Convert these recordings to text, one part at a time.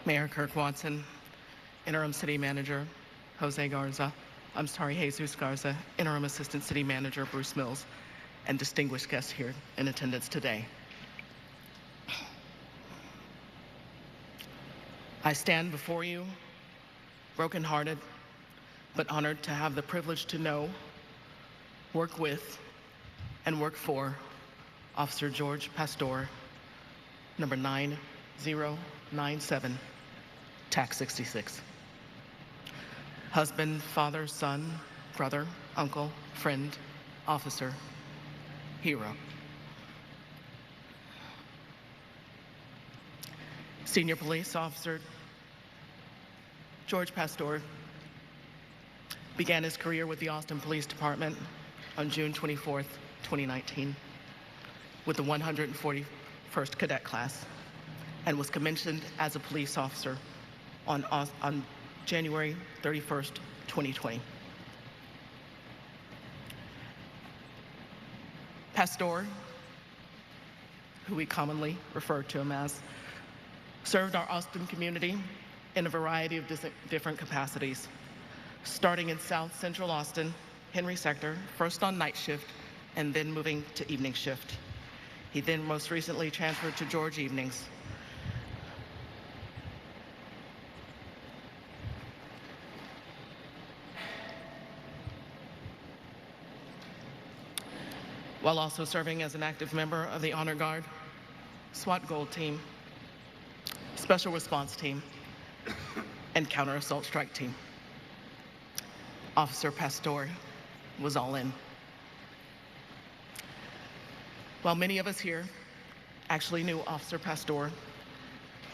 Mayor Kirk Watson, Interim City Manager Jesus Garza, Interim Assistant City Manager Bruce Mills, and distinguished guests here in attendance today. I stand before you, brokenhearted, but honored to have the privilege to know, work with, and work for Officer Jorge Pastore, number 9097, TAC 66. Husband, father, son, brother, uncle, friend, officer, hero. Senior Police Officer Jorge Pastore began his career with the Austin Police Department on June 24th, 2019, with the 141st Cadet Class, and was commissioned as a police officer on January 31st, 2020. Pastore, who we commonly refer to him as, served our Austin community in a variety of different capacities, starting in South Central Austin, Henry Sector, first on night shift, and then moving to evening shift. He then most recently transferred to George evenings. While also serving as an active member of the Honor Guard, SWAT Gold Team, Special Response Team, and Counter Assault Strike Team. Officer Pastore was all in. While many of us here actually knew Officer Pastore,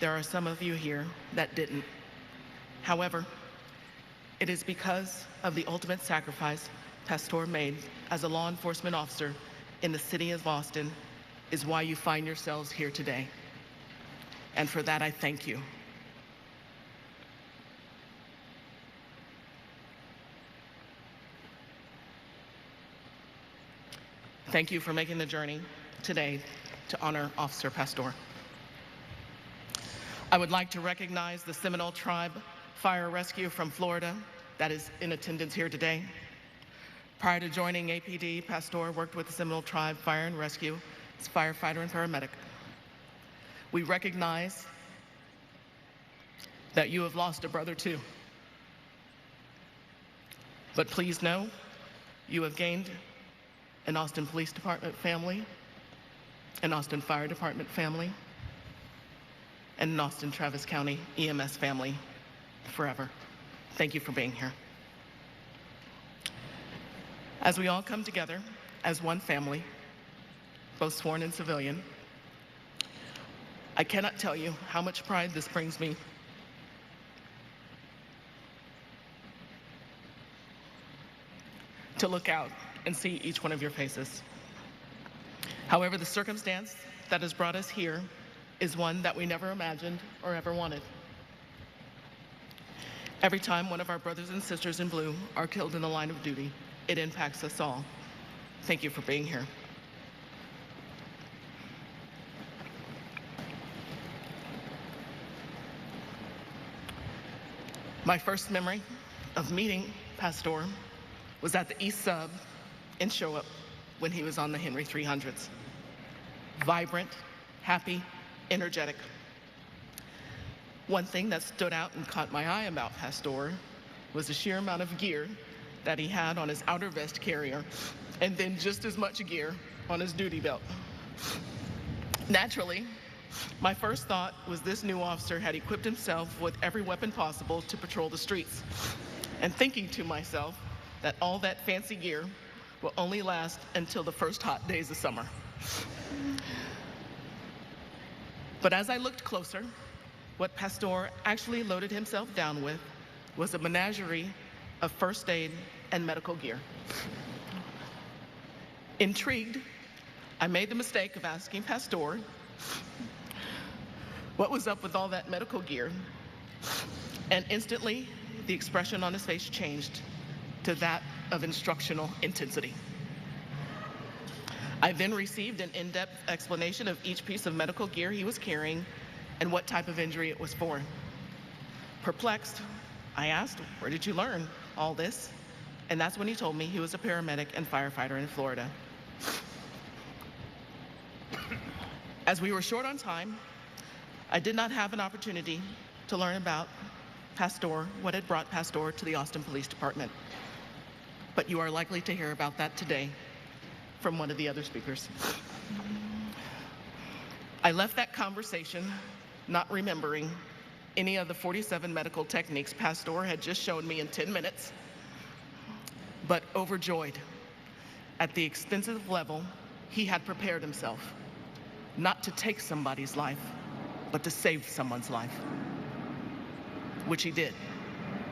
there are some of you here that didn't. However, it is because of the ultimate sacrifice Pastore made as a law enforcement officer in the city of Austin is why you find yourselves here today. And for that, I thank you. Thank you for making the journey today to honor Officer Pastore. I would like to recognize the Seminole Tribe Fire Rescue from Florida that is in attendance here today. Prior to joining APD, Pastore worked with the Seminole Tribe Fire and Rescue as firefighter and paramedic. We recognize that you have lost a brother too. But please know, you have gained an Austin Police Department family, an Austin Fire Department family, and an Austin Travis County EMS family forever. Thank you for being here. As we all come together as one family, both sworn and civilian, I cannot tell you how much pride this brings me. To look out and see each one of your faces. However, the circumstance that has brought us here is one that we never imagined or ever wanted. Every time one of our brothers and sisters in blue are killed in the line of duty, it impacts us all. Thank you for being here. My first memory of meeting Pastore was at the East Sub in Show Up when he was on the Henry 300s. Vibrant, happy, energetic. One thing that stood out and caught my eye about Pastore was the sheer amount of gear that he had on his outer vest carrier, and then just as much gear on his duty belt. Naturally, my first thought was this new officer had equipped himself with every weapon possible to patrol the streets, and thinking to myself that all that fancy gear will only last until the first hot days of summer. But as I looked closer, what Pastore actually loaded himself down with was a menagerie of first aid and medical gear. Intrigued, I made the mistake of asking Pastore what was up with all that medical gear, and instantly the expression on his face changed to that of instructional intensity. I then received an in-depth explanation of each piece of medical gear he was carrying and what type of injury it was for. Perplexed, I asked, "Where did you learn all this?" And that's when he told me he was a paramedic and firefighter in Florida. As we were short on time, I did not have an opportunity to learn about Pastore, what had brought Pastore to the Austin Police Department. But you are likely to hear about that today from one of the other speakers. I left that conversation not remembering any of the 47 medical techniques Pastore had just shown me in 10 minutes, but overjoyed at the extensive level he had prepared himself, not to take somebody's life, but to save someone's life, which he did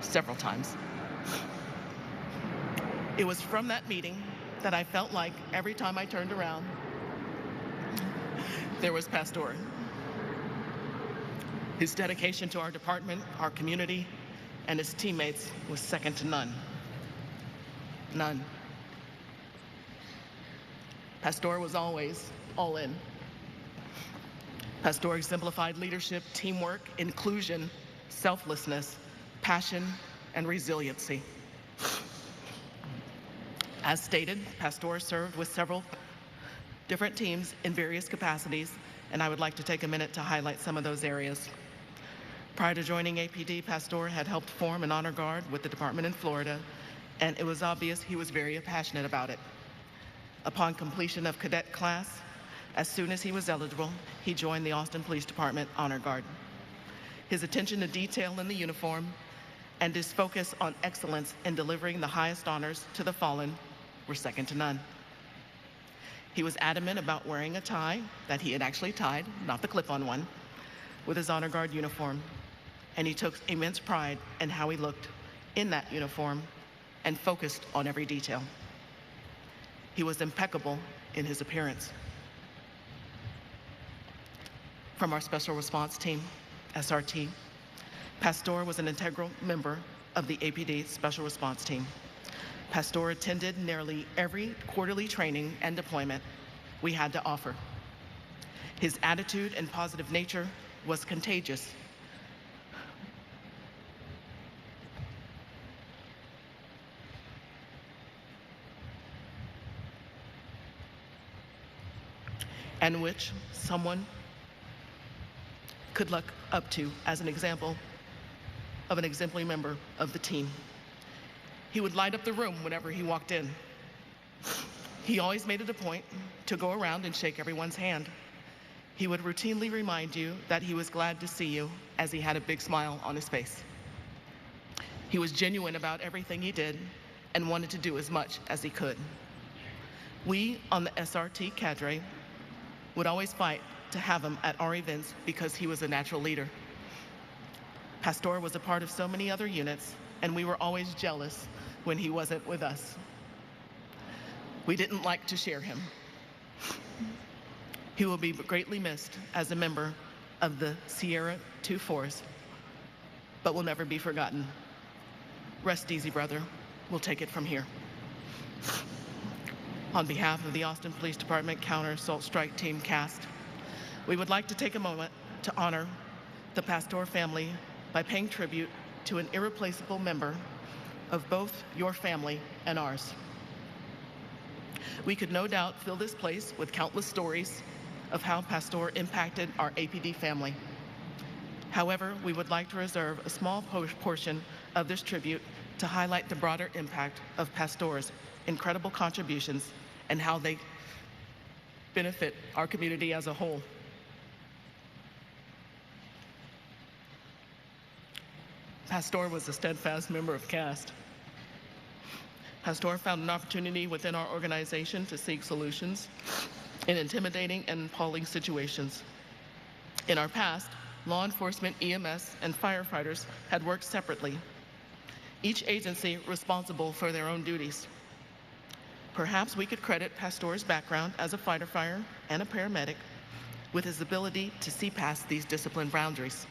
several times. It was from that meeting that I felt like every time I turned around, there was Pastore. His dedication to our department, our community, and his teammates was second to none. None. Pastore was always all in. Pastore exemplified leadership, teamwork, inclusion, selflessness, passion, and resiliency. As stated, Pastore served with several different teams in various capacities, and I would like to take a minute to highlight some of those areas. Prior to joining APD, Pastore had helped form an honor guard with the department in Florida, and it was obvious he was very passionate about it. Upon completion of cadet class, as soon as he was eligible, he joined the Austin Police Department Honor Guard. His attention to detail in the uniform and his focus on excellence in delivering the highest honors to the fallen were second to none. He was adamant about wearing a tie that he had actually tied, not the clip-on one, with his honor guard uniform, and he took immense pride in how he looked in that uniform and focused on every detail. He was impeccable in his appearance. From our Special Response Team, SRT, Pastore was an integral member of the APD Special Response Team. Pastore attended nearly every quarterly training and deployment we had to offer. His attitude and positive nature was contagious. And which someone could look up to as an example of an exemplary member of the team. He would light up the room whenever he walked in. He always made it a point to go around and shake everyone's hand. He would routinely remind you that he was glad to see you as he had a big smile on his face. He was genuine about everything he did and wanted to do as much as he could. We on the SRT cadre would always fight to have him at our events because he was a natural leader. Pastore was a part of so many other units, and we were always jealous when he wasn't with us. We didn't like to share him. He will be greatly missed as a member of the Sierra 2 Force, but will never be forgotten. Rest easy, brother. We'll take it from here. On behalf of the Austin Police Department Counter Assault Strike Team cast, we would like to take a moment to honor the Pastore family by paying tribute to an irreplaceable member of both your family and ours. We could no doubt fill this place with countless stories of how Pastore impacted our APD family. However, we would like to reserve a small portion of this tribute to highlight the broader impact of Pastore's incredible contributions and how they benefit our community as a whole. Pastore was a steadfast member of CAST. Pastore found an opportunity within our organization to seek solutions in intimidating and appalling situations. In our past, law enforcement, EMS, and firefighters had worked separately, each agency responsible for their own duties. Perhaps we could credit Pastore's background as a fighter fire and a paramedic with his ability to see past these discipline boundaries.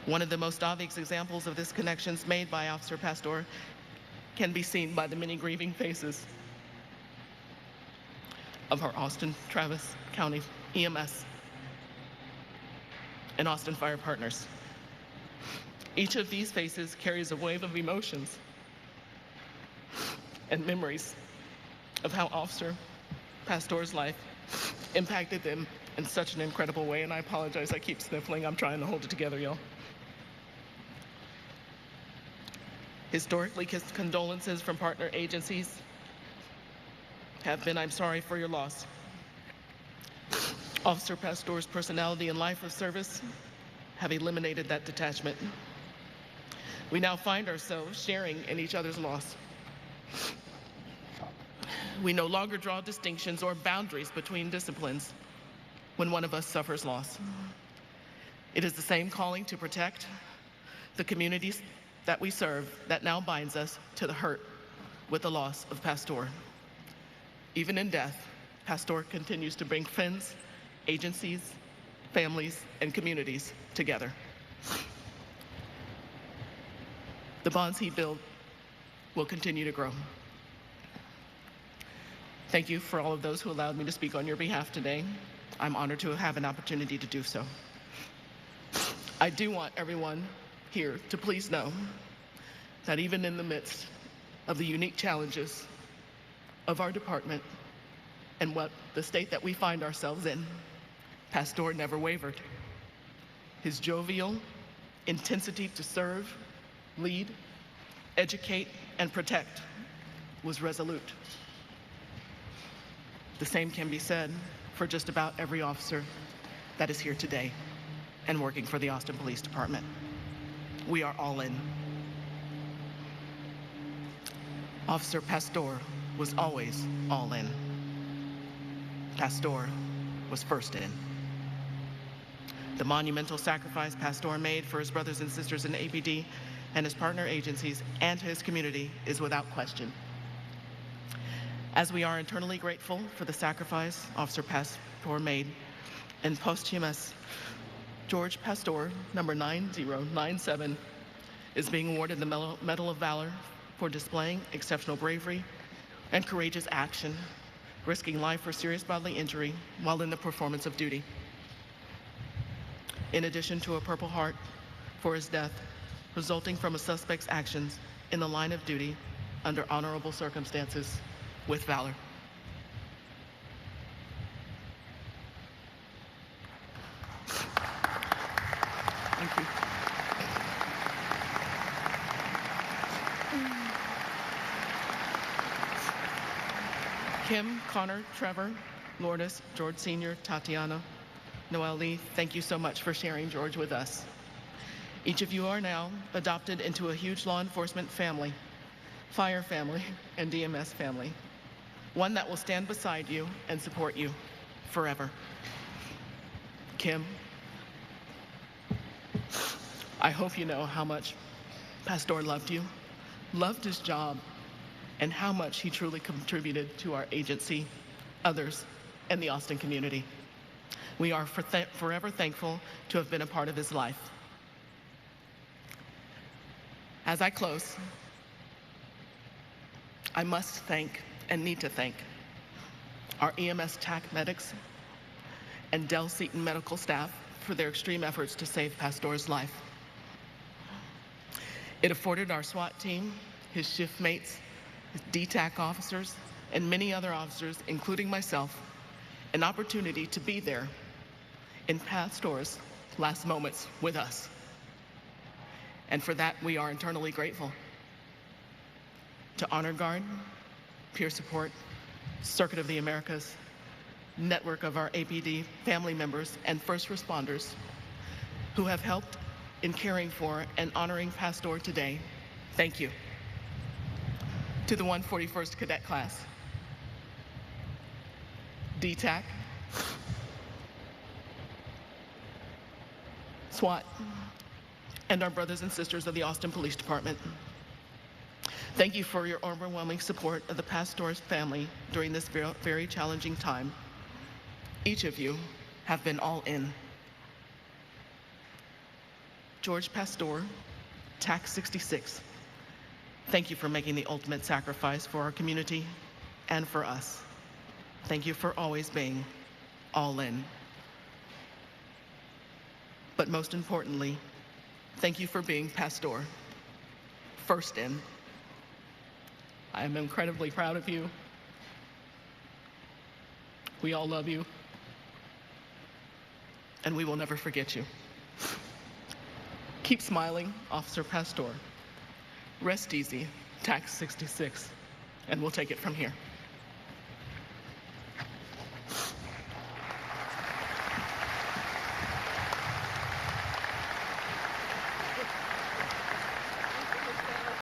One of the most obvious examples of this connections made by Officer Pastore can be seen by the many grieving faces of our Austin Travis County EMS and Austin Fire Partners. Each of these faces carries a wave of emotions and memories of how Officer Pastore's life impacted them in such an incredible way. And I apologize, I keep sniffling. I'm trying to hold it together, y'all. Historically, condolences from partner agencies have been, I'm sorry for your loss. Officer Pastore's personality and life of service have eliminated that detachment. We now find ourselves sharing in each other's loss. We no longer draw distinctions or boundaries between disciplines when one of us suffers loss. It is the same calling to protect the communities that we serve that now binds us to the hurt with the loss of Pastore. Even in death, Pastore continues to bring friends, agencies, families, and communities together. The bonds he built will continue to grow. Thank you for all of those who allowed me to speak on your behalf today. I'm honored to have an opportunity to do so. I do want everyone here to please know that even in the midst of the unique challenges of our department and what the state that we find ourselves in, Pastore never wavered. His jovial intensity to serve, lead, educate, and protect was resolute. The same can be said for just about every officer that is here today and working for the Austin Police Department. We are all in. Officer Pastore was always all in. Pastore was first in. The monumental sacrifice Pastore made for his brothers and sisters in APD and his partner agencies and his community is without question. As we are eternally grateful for the sacrifice Officer Pastore made, in posthumous Jorge Pastore, number 9097, is being awarded the Medal of Valor for displaying exceptional bravery and courageous action, risking life or serious bodily injury while in the performance of duty. In addition to a Purple Heart for his death, resulting from a suspect's actions in the line of duty under honorable circumstances with valor. Thank you. Kim, Connor, Trevor, Lourdes, George Sr., Tatiana, Noelle Lee, thank you so much for sharing George with us. Each of you are now adopted into a huge law enforcement family, fire family, and DMS family. One that will stand beside you and support you forever. Kim, I hope you know how much Pastore loved you, loved his job, and how much he truly contributed to our agency, others, and the Austin community. We are forever thankful to have been a part of his life. As I close, I must thank and need to thank our EMS TAC medics and Del Seton medical staff for their extreme efforts to save Pastore's life. It afforded our SWAT team, his shift mates, his DTAC officers, and many other officers, including myself, an opportunity to be there in Pastore's last moments with us. And for that, we are eternally grateful. To Honor Guard, Peer Support, Circuit of the Americas, network of our APD family members and first responders who have helped in caring for and honoring Pastore today, thank you. To the 141st Cadet Class, DTAC, SWAT, and our brothers and sisters of the Austin Police Department. Thank you for your overwhelming support of the Pastore's family during this very challenging time. Each of you have been all in. Jorge Pastore, TAC 66, thank you for making the ultimate sacrifice for our community and for us. Thank you for always being all in. But most importantly, Thank you for being Pastore. First in. I am incredibly proud of you. We all love you. And we will never forget you. Keep smiling, Officer Pastore. Rest easy, Tax 66, and we'll take it from here.